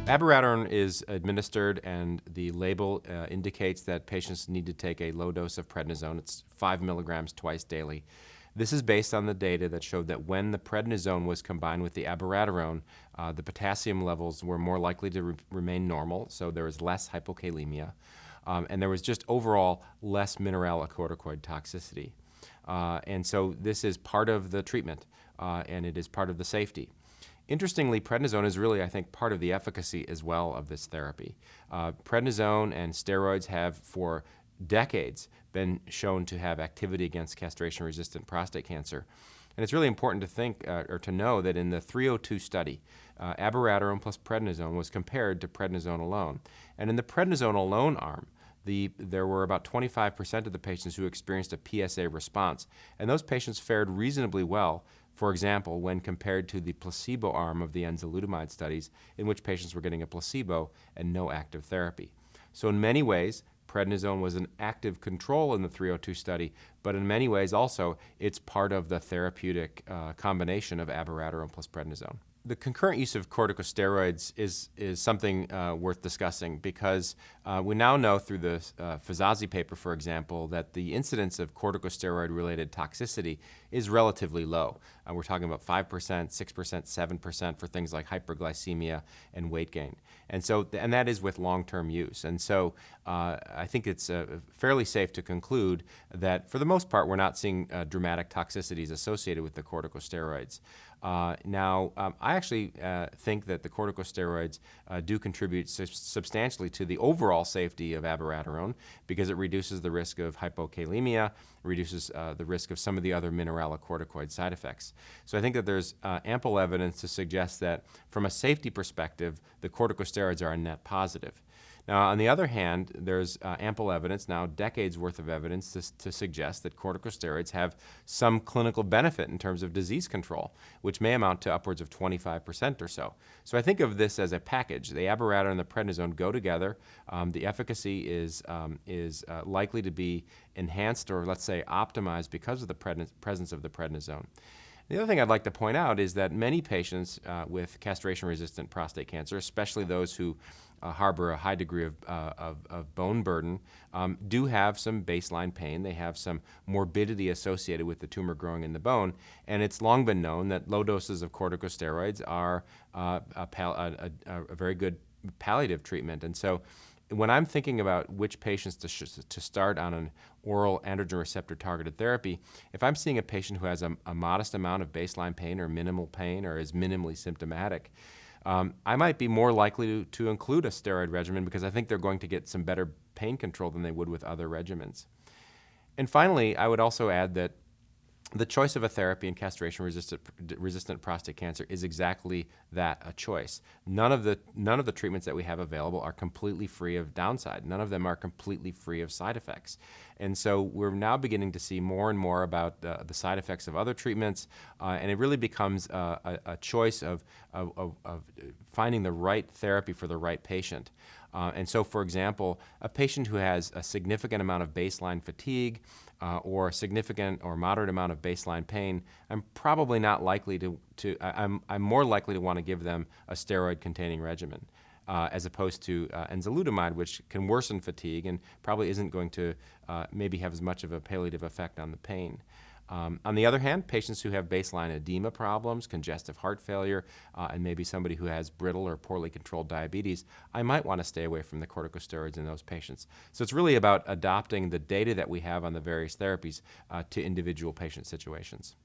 Abiraterone is administered, and the label indicates that patients need to take a low dose of prednisone. It's 5 milligrams twice daily. This is based on the data that showed that when the prednisone was combined with the abiraterone, the potassium levels were more likely to remain normal, so there was less hypokalemia, and there was just overall less mineralocorticoid toxicity. And so this is part of the treatment, and it is part of the safety. Interestingly, prednisone is really, I think, part of the efficacy as well of this therapy. Prednisone and steroids have, for decades, been shown to have activity against castration-resistant prostate cancer. And it's really important to think, or to know, that in the 302 study, abiraterone plus prednisone was compared to prednisone alone. And in the prednisone alone arm, there were about 25% of the patients who experienced a PSA response, and those patients fared reasonably well, for example, when compared to the placebo arm of the enzalutamide studies, in which patients were getting a placebo and no active therapy. So in many ways, prednisone was an active control in the 302 study, but in many ways also it's part of the therapeutic combination of abiraterone plus prednisone. The concurrent use of corticosteroids is something worth discussing, because we now know through the Fizazi paper, for example, that the incidence of corticosteroid-related toxicity is relatively low. We're talking about 5%, 6%, 7% for things like hyperglycemia and weight gain. And that is with long-term use. And so I think it's fairly safe to conclude that for the most part we're not seeing dramatic toxicities associated with the corticosteroids. I actually think that the corticosteroids do contribute substantially to the overall safety of abiraterone, because it reduces the risk of hypokalemia, reduces the risk of some of the other mineralocorticoid side effects. So I think that there's ample evidence to suggest that from a safety perspective, the corticosteroids are a net positive. Now, on the other hand, there's ample evidence, now decades worth of evidence, to suggest that corticosteroids have some clinical benefit in terms of disease control, which may amount to upwards of 25% or so. So I think of this as a package. The abiraterone and the prednisone go together. The efficacy is likely to be enhanced, or let's say optimized, because of the presence of the prednisone. The other thing I'd like to point out is that many patients with castration-resistant prostate cancer, especially those who harbor a high degree of bone burden, do have some baseline pain. They have some morbidity associated with the tumor growing in the bone, and it's long been known that low doses of corticosteroids are a very good palliative treatment. And so when I'm thinking about which patients to start on an oral androgen receptor targeted therapy, if I'm seeing a patient who has a modest amount of baseline pain or minimal pain or is minimally symptomatic, I might be more likely to include a steroid regimen, because I think they're going to get some better pain control than they would with other regimens. And finally, I would also add that the choice of a therapy in castration-resistant prostate cancer is exactly that, a choice. None of the treatments that we have available are completely free of downside. None of them are completely free of side effects. And so we're now beginning to see more and more about the side effects of other treatments, and it really becomes a choice of finding the right therapy for the right patient. And so, for example, a patient who has a significant amount of baseline fatigue or a significant or moderate amount of baseline pain, I'm probably not likely I'm more likely to want to give them a steroid-containing regimen, as opposed to enzalutamide, which can worsen fatigue and probably isn't going to maybe have as much of a palliative effect on the pain. On the other hand, patients who have baseline edema problems, congestive heart failure, and maybe somebody who has brittle or poorly controlled diabetes, I might want to stay away from the corticosteroids in those patients. So it's really about adopting the data that we have on the various therapies to individual patient situations.